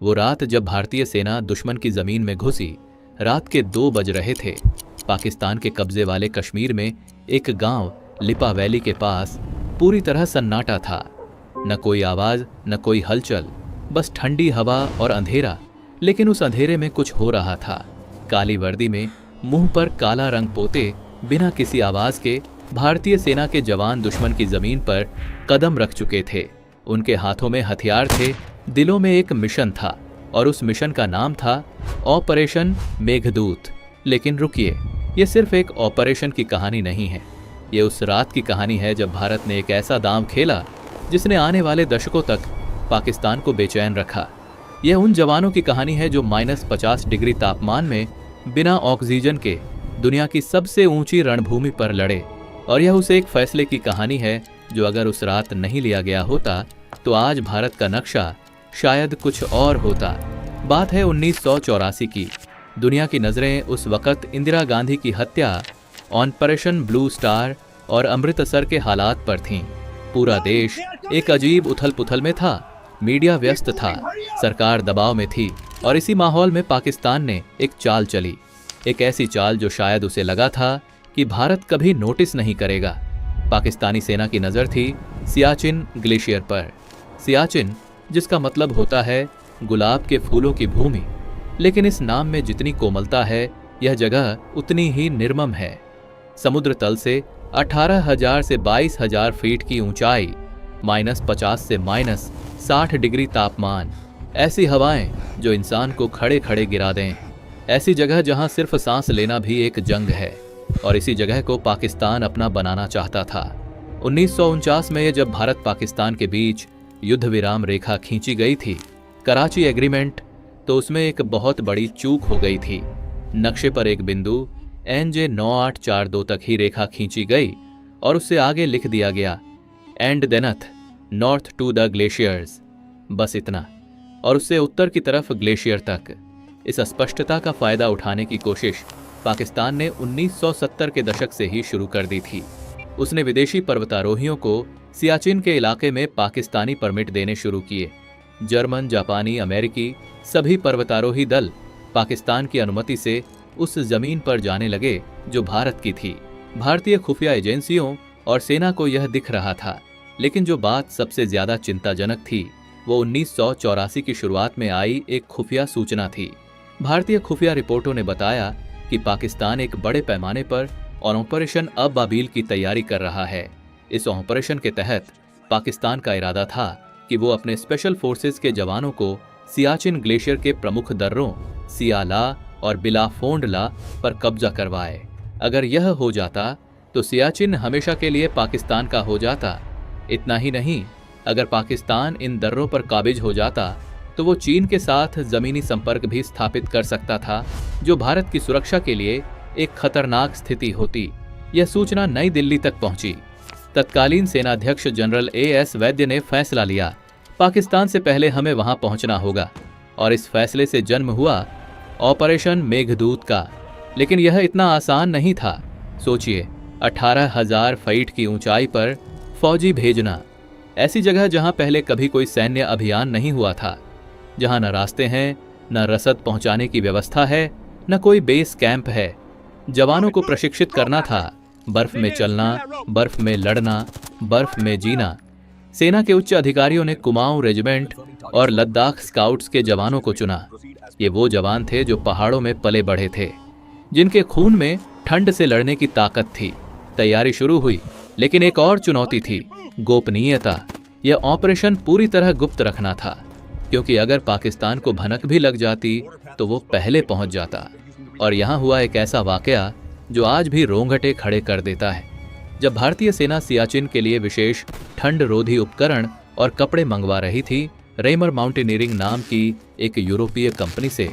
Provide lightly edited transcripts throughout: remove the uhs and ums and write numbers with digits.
वो रात जब भारतीय सेना दुश्मन की जमीन में घुसी, रात के 2 बज रहे थे। पाकिस्तान के कब्जे वाले कश्मीर में एक गांव लिपा वैली के पास पूरी तरह सन्नाटा था। न कोई आवाज, न कोई हलचल, बस ठंडी हवा और अंधेरा। लेकिन उस अंधेरे में कुछ हो रहा था। काली वर्दी में मुंह पर काला रंग पोते बिना किसी आवाज के भारतीय सेना के जवान दुश्मन की जमीन पर कदम रख चुके थे। उनके हाथों में हथियार थे, दिलों में एक मिशन था और उस मिशन का नाम था ऑपरेशन मेघदूत। लेकिन रुकिए, ये सिर्फ एक ऑपरेशन की कहानी नहीं है। ये उस रात की कहानी है जब भारत ने एक ऐसा दांव खेला जिसने आने वाले दशकों तक पाकिस्तान को बेचैन रखा। यह उन जवानों की कहानी है जो -50 डिग्री तापमान में बिना ऑक्सीजन के दुनिया की सबसे ऊंची रणभूमि पर लड़े। और यह उस एक फैसले की कहानी है जो अगर उस रात नहीं लिया गया होता तो आज भारत का नक्शा शायद कुछ और होता। बात है 1984 की। दुनिया की नजरें उस वक्त इंदिरा गांधी की हत्या, ऑपरेशन ब्लू स्टार और अमृतसर के हालात पर थीं। पूरा देश एक अजीब उथल पुथल में था। मीडिया व्यस्त था, सरकार दबाव में थी और इसी माहौल में पाकिस्तान ने एक चाल चली। एक ऐसी चाल जो शायद उसे लगा था कि भारत कभी नोटिस नहीं करेगा। पाकिस्तानी सेना की नज़र थी सियाचिन ग्लेशियर पर। सियाचिन जिसका मतलब होता है गुलाब के फूलों की भूमि। लेकिन इस नाम में जितनी कोमलता है, यह जगह उतनी ही निर्मम है। समुद्र तल से 18,000 से 22,000 फीट की ऊंचाई, -50 से -60 डिग्री तापमान, ऐसी हवाएं जो इंसान को खड़े खड़े गिरा दें। ऐसी जगह जहां सिर्फ सांस लेना भी एक जंग है। और इसी जगह को पाकिस्तान अपना बनाना चाहता था। 1949 में जब भारत पाकिस्तान के बीच युद्ध विराम रेखा खींची गई थी, कराची एग्रीमेंट, तो उसमें एक बहुत बड़ी चूक हो गई थी। नक्शे पर एक बिंदु NJ 9842 तक ही रेखा खींची गई और उससे आगे लिख दिया गया and then north to the glaciers. बस इतना, और उससे उत्तर की तरफ ग्लेशियर तक। इस अस्पष्टता का फायदा उठाने की कोशिश पाकिस्तान ने 1970 के दशक से ही शुरू कर दी थी। उसने विदेशी पर्वतारोहियों को सियाचिन के इलाके में पाकिस्तानी परमिट देने शुरू किए। जर्मन, जापानी, अमेरिकी सभी पर्वतारोही दल पाकिस्तान की अनुमति से उस जमीन पर जाने लगे जो भारत की थी। भारतीय खुफिया एजेंसियों और सेना को यह दिख रहा था। लेकिन जो बात सबसे ज्यादा चिंताजनक थी वो 1984 की शुरुआत में आई एक खुफिया सूचना थी। भारतीय खुफिया रिपोर्टों ने बताया कि पाकिस्तान एक बड़े पैमाने पर ऑपरेशन अबाबील की तैयारी कर रहा है। इस ऑपरेशन के तहत पाकिस्तान का इरादा था कि वो अपने स्पेशल फोर्सेस के जवानों को सियाचिन ग्लेशियर के प्रमुख दर्रों सियाला और बिलाफोंडला पर कब्जा करवाए। अगर यह हो जाता तो सियाचिन हमेशा के लिए पाकिस्तान का हो जाता। इतना ही नहीं, अगर पाकिस्तान इन दर्रों पर काबिज हो जाता तो वो चीन के साथ जमीनी संपर्क भी स्थापित कर सकता था, जो भारत की सुरक्षा के लिए एक खतरनाक स्थिति होती। यह सूचना नई दिल्ली तक पहुंची। तत्कालीन सेनाध्यक्ष जनरल AS वैद्य ने फैसला लिया, पाकिस्तान से पहले हमें वहां पहुंचना होगा। और इस फैसले से जन्म हुआ ऑपरेशन मेघदूत का। लेकिन यह इतना आसान नहीं था। सोचिए, 18,000 फीट की ऊंचाई पर फौजी भेजना, ऐसी जगह जहां पहले कभी कोई सैन्य अभियान नहीं हुआ था, जहां न रास्ते हैं, न रसद पहुंचाने की व्यवस्था है, न कोई बेस कैंप है। जवानों को प्रशिक्षित करना था बर्फ में चलना, बर्फ में लड़ना, बर्फ में जीना। सेना के उच्च अधिकारियों ने कुमाऊं रेजिमेंट और लद्दाख स्काउट्स के जवानों को चुना। ये वो जवान थे जो पहाड़ों में पले बढ़े थे, जिनके खून में ठंड से लड़ने की ताकत थी। तैयारी शुरू हुई, लेकिन एक और चुनौती थी, गोपनीयता। यह ऑपरेशन पूरी तरह गुप्त रखना था, क्योंकि अगर पाकिस्तान को भनक भी लग जाती तो वो पहले पहुंच जाता। और यहाँ हुआ एक ऐसा वाकया जो आज भी रोंगटे खड़े कर देता है। जब भारतीय सेना सियाचिन के लिए विशेष ठंड रोधी उपकरण और कपड़े मंगवा रही थी रेमर माउंटेनियरिंग नाम की एक यूरोपीय कंपनी से,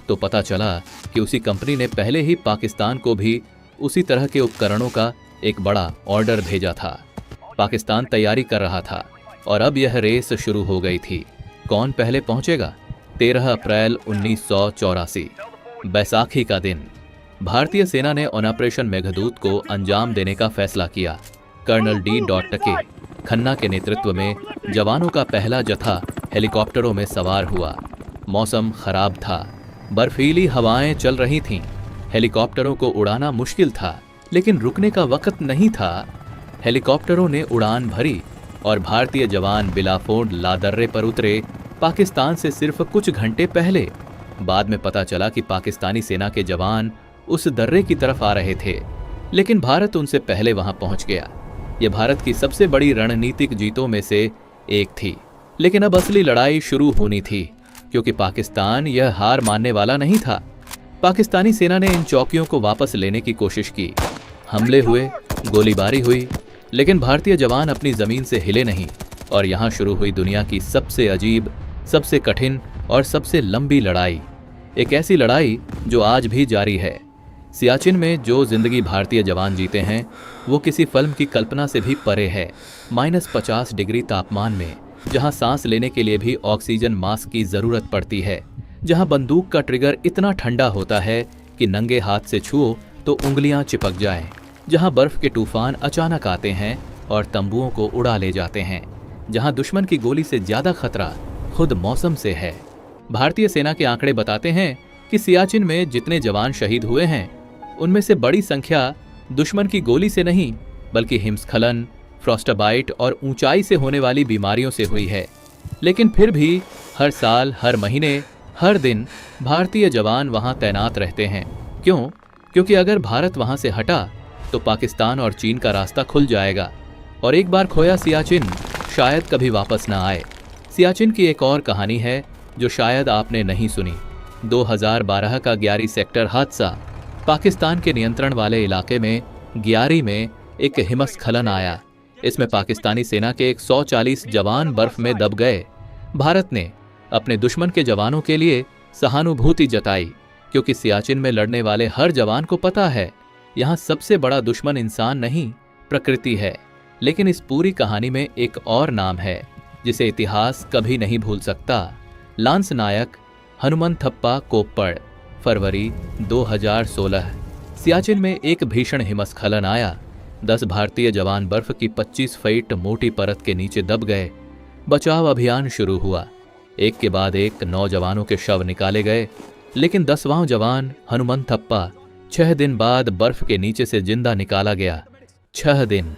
तो पता चला कि उसी कंपनी ने पहले ही पाकिस्तान को भी उसी तरह के उपकरणों का एक बड़ा ऑर्डर भेजा था। पाकिस्तान तैयारी कर रहा था और अब यह रेस शुरू हो गई थी। कौन पहले पहुंचेगा? 13 अप्रैल 1984, बैसाखी का दिन। भारतीय सेना ने ऑपरेशन मेघदूत को अंजाम देने का फैसला किया। Colonel D. टके खन्ना के नेतृत्व में जवानों का पहला जत्था हेलीकॉप्टरों में सवार हुआ। मौसम खराब था, बर्फीली हवाएं चल रही थीं, हेलीकॉप्टरों को उड़ाना मुश्किल था, लेकिन रुकने का वक्त नहीं था। हेलीकॉप्टरों ने उड़ान भरी और भारतीय जवान बिलाफोर्ड लादर्रे पर उतरे, पाकिस्तान से सिर्फ कुछ घंटे पहले। बाद में पता चला कि पाकिस्तानी सेना के जवान उस दर्रे की तरफ आ रहे थे, लेकिन भारत उनसे पहले वहां पहुंच गया। यह भारत की सबसे बड़ी रणनीतिक जीतों में से एक थी। लेकिन अब असली लड़ाई शुरू होनी थी, क्योंकि पाकिस्तान यह हार मानने वाला नहीं था। पाकिस्तानी सेना ने इन चौकियों को वापस लेने की कोशिश की, हमले हुए, गोलीबारी हुई, लेकिन भारतीय जवान अपनी जमीन से हिले नहीं। और यहां शुरू हुई दुनिया की सबसे अजीब, सबसे कठिन और सबसे लंबी लड़ाई। एक ऐसी लड़ाई जो आज भी जारी है। सियाचिन में जो जिंदगी भारतीय जवान जीते हैं, वो किसी फिल्म की कल्पना से भी परे है। -50 डिग्री तापमान में, जहां सांस लेने के लिए भी ऑक्सीजन मास्क की जरूरत पड़ती है, जहां बंदूक का ट्रिगर इतना ठंडा होता है कि नंगे हाथ से छुओ तो उंगलियां चिपक जाएं, जहां बर्फ के तूफान अचानक आते हैं और तंबुओं को उड़ा ले जाते हैं, जहां दुश्मन की गोली से ज्यादा खतरा खुद मौसम से है। भारतीय सेना के आंकड़े बताते हैं कि सियाचिन में जितने जवान शहीद हुए हैं, उनमें से बड़ी संख्या दुश्मन की गोली से नहीं, बल्कि हिमस्खलन, फ्रॉस्टबाइट और ऊंचाई से होने वाली बीमारियों से हुई है। लेकिन फिर भी हर साल, हर महीने, हर दिन भारतीय जवान वहां तैनात रहते हैं। क्यों? क्योंकि अगर भारत वहां से हटा तो पाकिस्तान और चीन का रास्ता खुल जाएगा, और एक बार खोया सियाचिन शायद कभी वापस ना आए। सियाचिन की एक और कहानी है जो शायद आपने नहीं सुनी। 2012 का ग्यारी सेक्टर हादसा। पाकिस्तान के नियंत्रण वाले इलाके में ग्यारी में एक हिमस्खलन आया। इसमें पाकिस्तानी सेना के 140 जवान बर्फ में दब गए। भारत ने अपने दुश्मन के जवानों के लिए सहानुभूति जताई, क्योंकि सियाचिन में लड़ने वाले हर जवान को पता है, यहाँ सबसे बड़ा दुश्मन इंसान नहीं, प्रकृति है। लेकिन इस पूरी कहानी में एक और नाम है जिसे इतिहास कभी नहीं भूल सकता। लांस नायक हनुमंथप्पा कोप्पड़। फरवरी 2016। सियाचिन में एक भीषण हिमस्खलन आया। 10 भारतीय जवान बर्फ की 25 फीट मोटी परत के नीचे दब गए। बचाव अभियान शुरू हुआ। एक के बाद एक 9 जवानों के शव निकाले गए, लेकिन 10वां जवान हनुमंथप्पा 6 दिन बाद बर्फ के नीचे से जिंदा निकाला गया। 6 दिन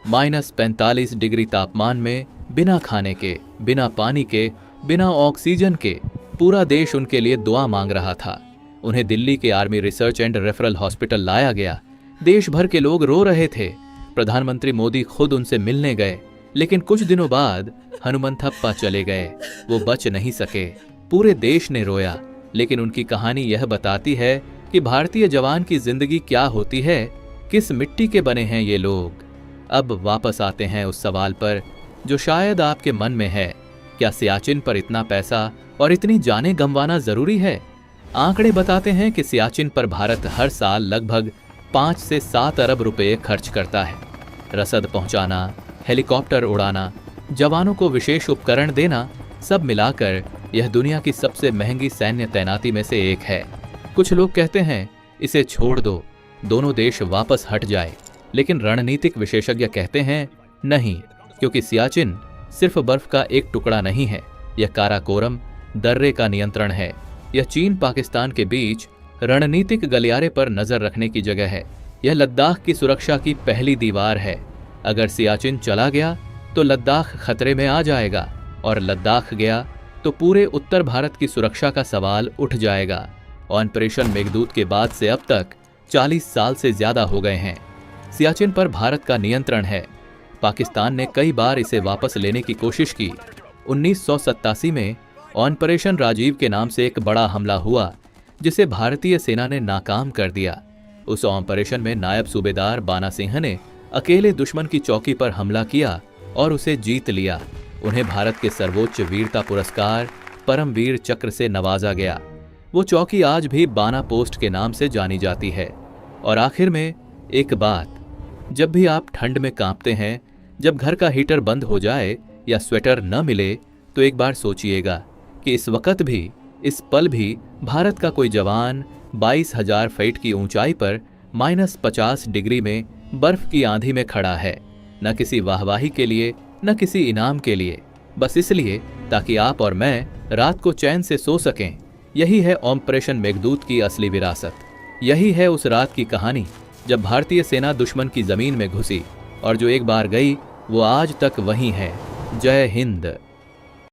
-45 डिग्री तापमान में, बिना खाने के, बिना पानी के, बिना ऑक्सीजन के, पूरा देश उनके लिए दुआ मांग रहा था। उन्हें दिल्ली के army research and referral hospital लाया गया। देश भर के लोग रो रहे थे। प्रधानमंत्री मोदी खुद उनसे मिलने गए, लेकिन कुछ दिनों बाद हनुमंथप्पा चले गए। वो बच नहीं सके। पूरे देश ने रोया। लेकिन उनकी कहानी यह बताती है कि भारतीय जवान की जिंदगी क्या होती है, किस मिट्टी के बने हैं ये लोग। अब वापस आते हैं उस सवाल पर जो शायद आपके मन में है, क्या सियाचिन पर इतना पैसा और इतनी जानें गंवाना जरूरी है? आंकड़े बताते हैं कि सियाचिन पर भारत हर साल लगभग 5 से 7 अरब रुपए खर्च करता है। रसद पहुंचाना, हेलीकॉप्टर उड़ाना, जवानों को विशेष उपकरण देना, सब मिलाकर यह दुनिया की सबसे महंगी सैन्य तैनाती में से एक है। कुछ लोग कहते हैं इसे छोड़ दो, दोनों देश वापस हट जाए। लेकिन रणनीतिक विशेषज्ञ कहते हैं नहीं, क्योंकि सियाचिन सिर्फ बर्फ का एक टुकड़ा नहीं है, यह काराकोरम दर्रे का नियंत्रण है। यह चीन पाकिस्तान के बीच रणनीतिक गलियारे पर नजर रखने की जगह है। यह लद्दाख की सुरक्षा की पहली दीवार है। अगर सियाचिन चला गया तो लद्दाख खतरे में आ जाएगा, और लद्दाख गया तो पूरे उत्तर भारत की सुरक्षा का सवाल उठ जाएगा। ऑपरेशन मेघदूत के बाद से अब तक 40 साल से ज्यादा हो गए हैं। सियाचिन पर भारत का नियंत्रण है। पाकिस्तान ने कई बार इसे वापस लेने की कोशिश की। 1987 में ऑपरेशन राजीव के नाम से एक बड़ा हमला हुआ, जिसे भारतीय सेना ने नाकाम कर दिया। उस ऑपरेशन में नायब सूबेदार बाना सिंह ने अकेले दुश्मन की चौकी पर हमला किया और उसे जीत लिया। उन्हें भारत के सर्वोच्च वीरता पुरस्कार परमवीर चक्र से नवाजा गया। वो चौकी आज भी बाना पोस्ट के नाम से जानी जाती है। और आखिर में एक बात, जब भी आप ठंड में कांपते हैं, जब घर का हीटर बंद हो जाए या स्वेटर न मिले, तो एक बार सोचिएगा कि इस वक्त भी, इस पल भी भारत का कोई जवान 22,000 फीट की ऊंचाई पर -50 डिग्री में बर्फ की आंधी में खड़ा है। न किसी वाहवाही के लिए, न किसी इनाम के लिए, बस इसलिए ताकि आप और मैं रात को चैन से सो सकें। यही है ऑपरेशन मेघदूत की असली विरासत। यही है उस रात की कहानी जब भारतीय सेना दुश्मन की जमीन में घुसी और जो एक बार गई वो आज तक वहीं है। जय हिंद।